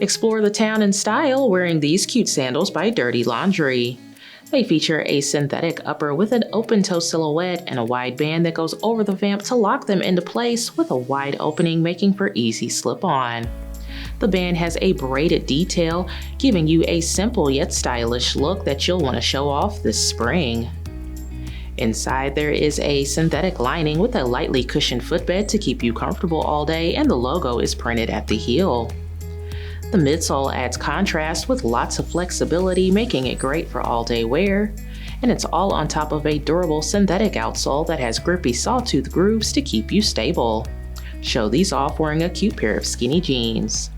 Explore the town in style wearing these cute sandals by Dirty Laundry. They feature a synthetic upper with an open-toe silhouette and a wide band that goes over the vamp to lock them into place with a wide opening, making for easy slip-on. The band has a braided detail, giving you a simple yet stylish look that you'll want to show off this spring. Inside there is a synthetic lining with a lightly cushioned footbed to keep you comfortable all day, and the logo is printed at the heel. The midsole adds contrast with lots of flexibility, making it great for all-day wear, and it's all on top of a durable synthetic outsole that has grippy sawtooth grooves to keep you stable. Show these off wearing a cute pair of skinny jeans.